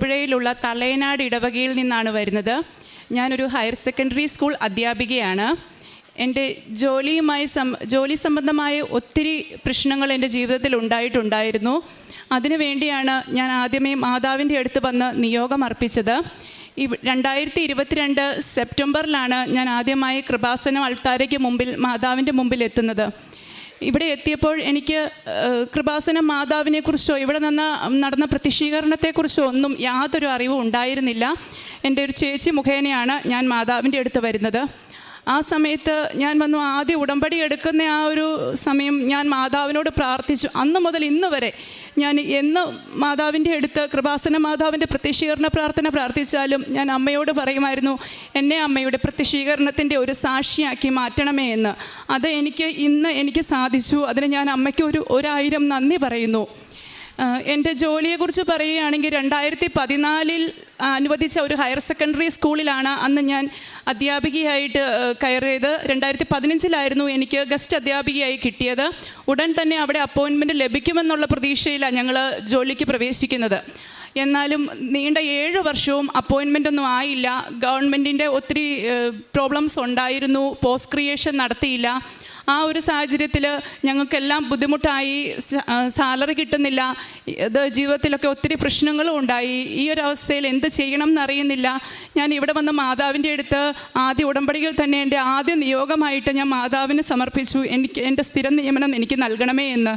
ആലപ്പുഴയിലുള്ള തളയനാട് ഇടവകയിൽ നിന്നാണ് വരുന്നത്. ഞാനൊരു ഹയർ സെക്കൻഡറി സ്കൂൾ അധ്യാപികയാണ്. എൻ്റെ ജോലി സംബന്ധമായ ഒത്തിരി പ്രശ്നങ്ങൾ എൻ്റെ ജീവിതത്തിൽ ഉണ്ടായിട്ടുണ്ടായിരുന്നു. അതിനുവേണ്ടിയാണ് ഞാൻ ആദ്യമേ മാതാവിൻ്റെ അടുത്ത് വന്ന് നിയോഗം അർപ്പിച്ചത്. 2022 സെപ്റ്റംബറിലാണ് ഞാൻ ആദ്യമായി കൃപാസനം അൾത്താരയ്ക്ക് മുമ്പിൽ മാതാവിൻ്റെ മുമ്പിൽ എത്തുന്നത്. ഇവിടെ എത്തിയപ്പോൾ എനിക്ക് കൃപാസനം മാതാവിനെക്കുറിച്ചോ ഇവിടെ നടന്ന പ്രത്യക്ഷീകരണത്തെക്കുറിച്ചോ ഒന്നും യാതൊരു അറിവും ഉണ്ടായിരുന്നില്ല. എൻ്റെ ഒരു ചേച്ചി മുഖേനയാണ് ഞാൻ മാതാവിൻ്റെ അടുത്ത് വരുന്നത്. ആ സമയത്ത് ഞാൻ വന്നു ആദ്യ ഉടമ്പടി എടുക്കുന്ന ആ ഒരു സമയം ഞാൻ മാതാവിനോട് പ്രാർത്ഥിച്ചു. അന്ന് മുതൽ ഇന്ന് വരെ ഞാൻ എന്ന് മാതാവിൻ്റെ അടുത്ത് കൃപാസന മാതാവിൻ്റെ പ്രത്യക്ഷീകരണ പ്രാർത്ഥന പ്രാർത്ഥിച്ചാലും ഞാൻ അമ്മയോട് പറയുമായിരുന്നു, എന്നെ അമ്മയുടെ പ്രത്യക്ഷീകരണത്തിൻ്റെ ഒരു സാക്ഷിയാക്കി മാറ്റണമേ എന്ന്. അത് എനിക്ക് സാധിച്ചു. അതിന് ഞാൻ അമ്മയ്ക്ക് 1000 നന്ദി പറയുന്നു. എൻ്റെ ജോലിയെക്കുറിച്ച് പറയുകയാണെങ്കിൽ 2014 അനുവദിച്ച ഒരു ഹയർ സെക്കൻഡറി സ്കൂളിലാണ് അന്ന് ഞാൻ അധ്യാപികയായിട്ട് കയറിയത്. 2015 എനിക്ക് ഗസ്റ്റ് അധ്യാപികയായി കിട്ടിയത്. ഉടൻ തന്നെ അവിടെ അപ്പോയിൻമെൻറ്റ് ലഭിക്കുമെന്നുള്ള പ്രതീക്ഷയിലാണ് ഞങ്ങൾ ജോലിക്ക് പ്രവേശിക്കുന്നത്. എന്നാലും നീണ്ട 7 വർഷവും അപ്പോയിൻമെൻ്റ് ഒന്നും ആയില്ല. ഗവൺമെൻറ്റിൻ്റെ ഒത്തിരി പ്രോബ്ലംസ് ഉണ്ടായിരുന്നു. പോസ്റ്റ് ക്രിയേഷൻ നടത്തിയില്ല. ആ ഒരു സാഹചര്യത്തിൽ ഞങ്ങൾക്കെല്ലാം ബുദ്ധിമുട്ടായി. സാലറി കിട്ടുന്നില്ല. ജീവിതത്തിലൊക്കെ ഒത്തിരി പ്രശ്നങ്ങളും ഉണ്ടായി. ഈ ഒരു അവസ്ഥയിൽ എന്ത് ചെയ്യണം എന്നറിയുന്നില്ല. ഞാൻ ഇവിടെ വന്ന് മാതാവിൻ്റെ അടുത്ത് ആദ്യ ഉടമ്പടികൾ തന്നെ എൻ്റെ ആദ്യ നിയോഗമായിട്ട് ഞാൻ മാതാവിന് സമർപ്പിച്ചു, എൻ്റെ സ്ഥിരം നിയമനം എനിക്ക് നൽകണമേ എന്ന്.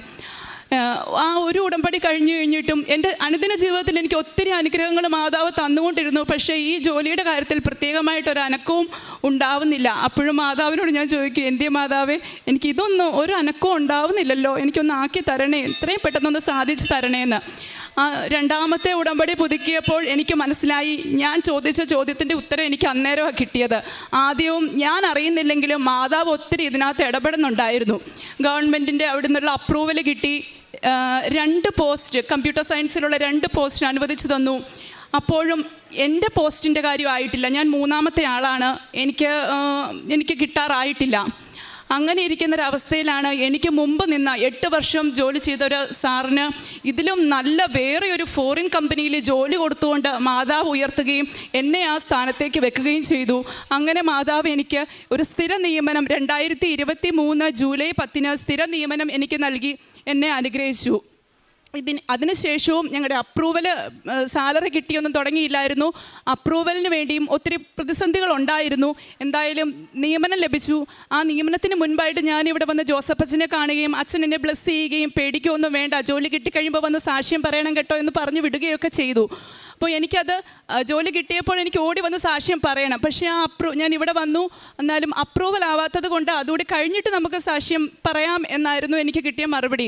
ആ ഒരു ഉടമ്പടി കഴിഞ്ഞിട്ടും എൻ്റെ അനുദിന ജീവിതത്തിൽ എനിക്ക് ഒത്തിരി അനുഗ്രഹങ്ങൾ മാതാവ് തന്നുകൊണ്ടിരുന്നു. പക്ഷേ ഈ ജോലിയുടെ കാര്യത്തിൽ പ്രത്യേകമായിട്ടൊരു അനക്കവും ഉണ്ടാവുന്നില്ല. അപ്പോഴും മാതാവിനോട് ഞാൻ ചോദിക്കും, എന്തേ മാതാവേ, എനിക്കിതൊന്നും ഒരു അനക്കവും ഉണ്ടാവുന്നില്ലല്ലോ, എനിക്കൊന്ന് ആക്കി തരണേ, എത്രയും പെട്ടെന്നൊന്ന് സാധിച്ച് തരണേന്ന്. രണ്ടാമത്തെ ഉടമ്പടി പുതുക്കിയപ്പോൾ എനിക്ക് മനസ്സിലായി, ഞാൻ ചോദിച്ച ചോദ്യത്തിൻ്റെ ഉത്തരം എനിക്ക് അന്നേരമാണ് കിട്ടിയത്. ആദ്യവും ഞാൻ അറിയുന്നില്ലെങ്കിലും മാതാവ് ഒത്തിരി ഇതിനകത്ത് ഇടപെടുന്നുണ്ടായിരുന്നു. ഗവൺമെൻറ്റിൻ്റെ അവിടെ നിന്നുള്ള അപ്രൂവൽ കിട്ടി. 2 പോസ്റ്റ് കമ്പ്യൂട്ടർ സയൻസിലുള്ള 2 പോസ്റ്റിന് അനുവദിച്ചു തന്നു. അപ്പോഴും എൻ്റെ പോസ്റ്റിൻ്റെ കാര്യമായിട്ടില്ല. ഞാൻ 3ാമത്തെ ആളാണ്. എനിക്ക് കിട്ടാറായിട്ടില്ല. അങ്ങനെ ഇരിക്കുന്നൊരവസ്ഥയിലാണ് എനിക്ക് മുമ്പ് നിന്ന 8 വർഷം ജോലി ചെയ്തൊരു സാറിന് ഇതിലും നല്ല വേറെ ഒരു ഫോറിൻ കമ്പനിയിൽ ജോലി കൊടുത്തുകൊണ്ട് മാതാവ് ഉയർത്തുകയും എന്നെ ആ സ്ഥാനത്തേക്ക് വെക്കുകയും ചെയ്തു. അങ്ങനെ മാതാവ് എനിക്ക് ഒരു സ്ഥിര നിയമനം 2023 ജൂലൈ 10 സ്ഥിര നിയമനം എനിക്ക് നൽകി എന്നെ അനുഗ്രഹിച്ചു. അതിനുശേഷവും ഞങ്ങളുടെ അപ്രൂവൽ സാലറി കിട്ടിയൊന്നും തുടങ്ങിയില്ലായിരുന്നു. അപ്രൂവലിന് വേണ്ടിയും ഒത്തിരി പ്രതിസന്ധികൾ ഉണ്ടായിരുന്നു. എന്തായാലും നിയമനം ലഭിച്ചു. ആ നിയമനത്തിന് മുൻപായിട്ട് ഞാനിവിടെ വന്ന് ജോസഫച്ചനെ കാണുകയും അച്ഛൻ എന്നെ ബ്ലെസ് ചെയ്യുകയും പേടിക്കൊന്നും വേണ്ട, ജോലി കിട്ടിക്കഴിയുമ്പോൾ വന്ന് സാക്ഷ്യം പറയണം കേട്ടോ എന്ന് പറഞ്ഞു വിടുകയൊക്കെ ചെയ്തു. അപ്പോൾ എനിക്കത് ജോലി കിട്ടിയപ്പോൾ എനിക്ക് ഓടി വന്ന് സാക്ഷ്യം പറയണം. പക്ഷേ ഞാൻ ഇവിടെ വന്നു, എന്നാലും അപ്രൂവൽ ആവാത്തത് കൊണ്ട് അതുകൂടി കഴിഞ്ഞിട്ട് നമുക്ക് സാക്ഷ്യം പറയാം എന്നായിരുന്നു എനിക്ക് കിട്ടിയ മറുപടി.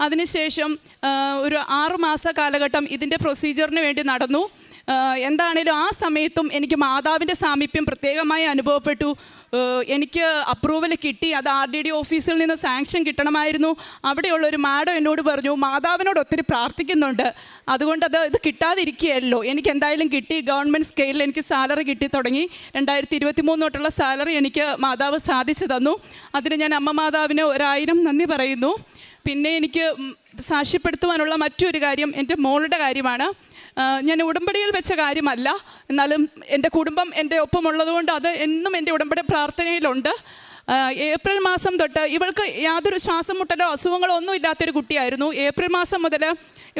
അതിനുശേഷം ഒരു 6 മാസ കാലഘട്ടം ഇതിൻ്റെ പ്രൊസീജിയറിന് വേണ്ടി നടന്നു. എന്താണേലും ആ സമയത്തും എനിക്ക് മാതാവിൻ്റെ സാമീപ്യം പ്രത്യേകമായി അനുഭവപ്പെട്ടു. എനിക്ക് അപ്രൂവൽ കിട്ടി. അത് RDD ഓഫീസിൽ നിന്ന് സാങ്ഷൻ കിട്ടണമായിരുന്നു. അവിടെയുള്ളൊരു മാഡം എന്നോട് പറഞ്ഞു, മാതാവിനോട് ഒത്തിരി പ്രാർത്ഥിക്കുന്നുണ്ട്, അതുകൊണ്ട് ഇത് കിട്ടാതിരിക്കുകയല്ലോ. എനിക്ക് എന്തായാലും കിട്ടി. ഗവൺമെൻറ് സ്കെയിലിൽ എനിക്ക് സാലറി കിട്ടി തുടങ്ങി. 2023 തൊട്ടുള്ള സാലറി എനിക്ക് മാതാവ് സാധിച്ചു തന്നു. അതിന് ഞാൻ അമ്മ മാതാവിന് 1000 നന്ദി പറയുന്നു. പിന്നെ എനിക്ക് സാക്ഷ്യപ്പെടുത്തുവാനുള്ള മറ്റൊരു കാര്യം എൻ്റെ മോളുടെ കാര്യമാണ്. ഞാൻ ഉടമ്പടിയിൽ വെച്ച കാര്യമല്ല, എന്നാലും എൻ്റെ കുടുംബം എൻ്റെ ഒപ്പമുള്ളതുകൊണ്ട് അത് എന്നും എൻ്റെ ഉടമ്പടി പ്രാർത്ഥനയിലുണ്ട്. ഏപ്രിൽ മാസം തൊട്ട് ഇവൾക്ക് യാതൊരു ശ്വാസം മുട്ടലോ അസുഖങ്ങളോ ഒന്നും ഇല്ലാത്തൊരു കുട്ടിയായിരുന്നു. ഏപ്രിൽ മാസം മുതൽ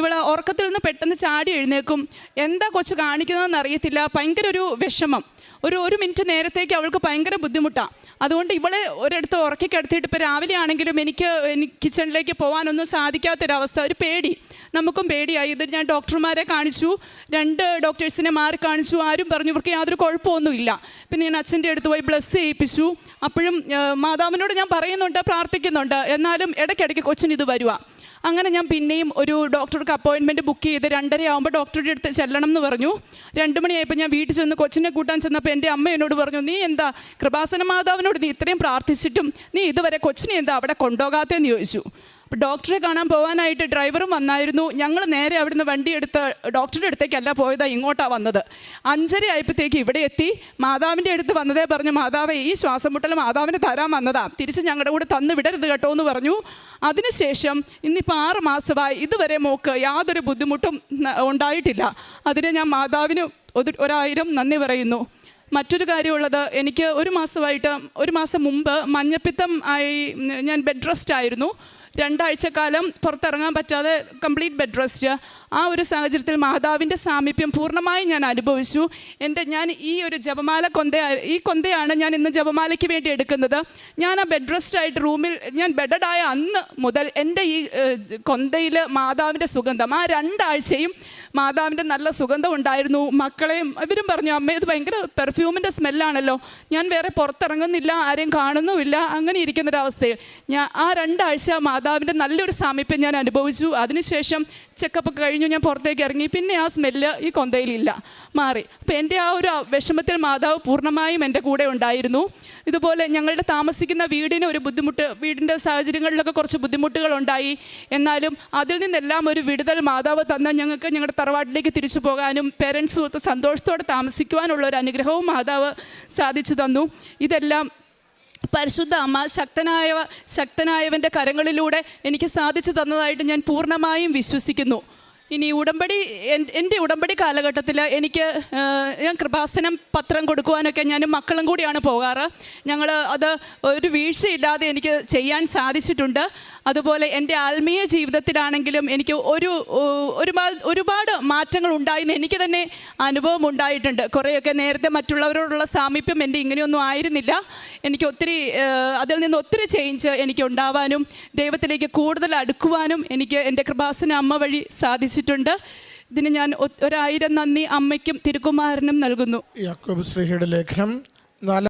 ഇവൾ ഉറക്കത്തിൽ നിന്ന് പെട്ടെന്ന് ചാടി എഴുന്നേക്കും. എന്താ കൊച്ചു കാണിക്കുന്നതെന്ന് അറിയത്തില്ല. ഭയങ്കര ഒരു വിഷമം. ഒരു മിനിറ്റ് നേരത്തേക്ക് അവൾക്ക് ഭയങ്കര ബുദ്ധിമുട്ടാണ്. അതുകൊണ്ട് ഇവളെ ഒരിടത്ത് ഉറക്കി കിടത്തിയിട്ട് ഇപ്പോൾ രാവിലെ ആണെങ്കിലും എനിക്ക് കിച്ചണിലേക്ക് പോകാനൊന്നും സാധിക്കാത്തൊരവസ്ഥ, ഒരു പേടി. നമുക്കും പേടിയായി. ഇത് ഞാൻ ഡോക്ടർമാരെ കാണിച്ചു, 2 ഡോക്ടേഴ്സിനെ മാറി കാണിച്ചു. ആരും പറഞ്ഞു ഇവർക്ക് യാതൊരു കുഴപ്പമൊന്നുമില്ല. പിന്നെ ഞാൻ അച്ഛൻ്റെ അടുത്ത് പോയി ബ്ലെസ് ചെയ്യിപ്പിച്ചു. അപ്പോഴും മാതാവിനോട് ഞാൻ പറയുന്നുണ്ട്, പ്രാർത്ഥിക്കുന്നുണ്ട്, എന്നാലും ഇടയ്ക്കിടയ്ക്ക് കൊച്ചിന് ഇത് വരുക. അങ്ങനെ ഞാൻ പിന്നെയും ഒരു ഡോക്ടർക്ക് അപ്പോയിൻമെൻറ്റ് ബുക്ക് ചെയ്ത് 2:30 ആകുമ്പോൾ ഡോക്ടറുടെ അടുത്ത് ചെല്ലണം എന്ന് പറഞ്ഞു. 2 മണിയായപ്പോൾ ഞാൻ വീട്ടിൽ ചെന്ന് കൊച്ചിനെ കൂട്ടാൻ ചെന്നപ്പോൾ എൻ്റെ അമ്മ എന്നോട് പറഞ്ഞു, നീ എന്താ കൃപാസന മാതാവിനോട് നീ ഇത്രയും പ്രാർത്ഥിച്ചിട്ടും നീ ഇതുവരെ കൊച്ചിനെ എന്താ അവിടെ കൊണ്ടുപോകാത്തതെന്ന് ചോദിച്ചു. ഡോക്ടറെ കാണാൻ പോകാനായിട്ട് ഡ്രൈവറും വന്നായിരുന്നു. ഞങ്ങൾ നേരെ അവിടുന്ന് വണ്ടിയെടുത്ത് ഡോക്ടറുടെ അടുത്തേക്കല്ല പോയത്, ഇങ്ങോട്ടാണ് വന്നത്. 5:30 ആയപ്പോഴത്തേക്ക് ഇവിടെ എത്തി. മാതാവിൻ്റെ അടുത്ത് വന്നതേ പറഞ്ഞു, മാതാവേ ഈ ശ്വാസം മുട്ടൽ മാതാവിന് തരാൻ വന്നതാ, തിരിച്ച് ഞങ്ങളുടെ കൂടെ തന്നു വിടരുത് കേട്ടോ എന്ന് പറഞ്ഞു. അതിനുശേഷം ഇന്നിപ്പോൾ 6 മാസമായി ഇതുവരെ മോക്ക് യാതൊരു ബുദ്ധിമുട്ടും ഉണ്ടായിട്ടില്ല. അതിന് ഞാൻ മാതാവിന് 1000 നന്ദി പറയുന്നു. മറ്റൊരു കാര്യമുള്ളത്, എനിക്ക് ഒരു മാസം മുമ്പ് മഞ്ഞപ്പിത്തം ആയി ഞാൻ ബെഡ് റെസ്റ്റ് ആയിരുന്നു. 2 ആഴ്ചക്കാലം പുറത്തിറങ്ങാൻ പറ്റാതെ കംപ്ലീറ്റ് ബെഡ് റെസ്റ്റ്. ആ ഒരു സാഹചര്യത്തിൽ മാതാവിൻ്റെ സാമീപ്യം പൂർണ്ണമായും ഞാൻ അനുഭവിച്ചു. ഞാൻ ഈ ഒരു ജപമാല കൊന്തയാണ് ഞാൻ ഇന്ന് ജപമാലയ്ക്ക് വേണ്ടി എടുക്കുന്നത്. ഞാൻ ആ ബെഡ് റെസ്റ്റ് ആയിട്ട് റൂമിൽ ഞാൻ ബെഡഡായ അന്ന് മുതൽ എൻ്റെ ഈ കൊന്തയിൽ മാതാവിൻ്റെ സുഗന്ധം, ആ 2 ആഴ്ചയും മാതാവിൻ്റെ നല്ല സുഗന്ധം ഉണ്ടായിരുന്നു. മക്കളെയും ഇവരും പറഞ്ഞു, അമ്മ ഇത് ഭയങ്കര പെർഫ്യൂമിൻ്റെ സ്മെല്ലാണല്ലോ, ഞാൻ വേറെ പുറത്തിറങ്ങുന്നില്ല, ആരെയും കാണുന്നുമില്ല, അങ്ങനെ ഇരിക്കുന്നൊരവസ്ഥയിൽ ഞാൻ ആ 2 ആഴ്ച മാതാവിൻ്റെ നല്ലൊരു സാമീപ്യം ഞാൻ അനുഭവിച്ചു. അതിനുശേഷം ചെക്കപ്പ് കഴിഞ്ഞു, ഞാൻ പുറത്തേക്ക് ഇറങ്ങി. പിന്നെ ആ സ്മെല്ല് ഈ കൊന്തയിലില്ല, മാറി. അപ്പോൾ എൻ്റെ ആ ഒരു വിഷമത്തിൽ മാതാവ് പൂർണ്ണമായും എൻ്റെ കൂടെ ഉണ്ടായിരുന്നു. ഇതുപോലെ ഞങ്ങളുടെ താമസിക്കുന്ന വീടിന് ഒരു ബുദ്ധിമുട്ട്, വീടിൻ്റെ സാഹചര്യങ്ങളിലൊക്കെ കുറച്ച് ബുദ്ധിമുട്ടുകളുണ്ടായി. എന്നാലും അതിൽ നിന്നെല്ലാം ഒരു വിടുതൽ മാതാവ് തന്ന ഞങ്ങൾക്ക് ഞങ്ങളുടെ തറവാട്ടിലേക്ക് തിരിച്ചു പോകാനും പേരൻസും ഒത്ത് സന്തോഷത്തോടെ താമസിക്കുവാനുള്ള ഒരു അനുഗ്രഹവും മാതാവ് സാധിച്ചു തന്നു. ഇതെല്ലാം പരിശുദ്ധ അമ്മ ശക്തനായവൻ്റെ കരങ്ങളിലൂടെ എനിക്ക് സാധിച്ചു തന്നതായിട്ട് ഞാൻ പൂർണ്ണമായും വിശ്വസിക്കുന്നു. ഇനി എൻ്റെ ഉടമ്പടി കാലഘട്ടത്തിൽ ഞാൻ കൃപാസനം പത്രം കൊടുക്കുവാനൊക്കെ ഞാനും മക്കളും കൂടിയാണ് പോകാറ്. ഞങ്ങൾ അത് ഒരു വീഴ്ചയില്ലാതെ എനിക്ക് ചെയ്യാൻ സാധിച്ചിട്ടുണ്ട്. അതുപോലെ എൻ്റെ ആത്മീയ ജീവിതത്തിലാണെങ്കിലും എനിക്ക് ഒരുപാട് മാറ്റങ്ങൾ ഉണ്ടായെന്ന് എനിക്ക് തന്നെ അനുഭവം ഉണ്ടായിട്ടുണ്ട്. കുറേയൊക്കെ നേരത്തെ മറ്റുള്ളവരോടുള്ള സാമീപ്യം എൻ്റെ ഇങ്ങനെയൊന്നും ആയിരുന്നില്ല. എനിക്ക് അതിൽ നിന്ന് ഒത്തിരി ചേഞ്ച് എനിക്ക് ഉണ്ടാവാനും ദൈവത്തിലേക്ക് കൂടുതൽ അടുക്കുവാനും എനിക്ക് എൻ്റെ കൃപാസന അമ്മ വഴി സാധിച്ചിട്ടുണ്ട്. ഇതിന് ഞാൻ 1000 നന്ദി അമ്മയ്ക്കും തിരുക്കുമാരനും നൽകുന്നു. യാക്കോബ് ശ്ലീഹയുടെ ലേഖനം 4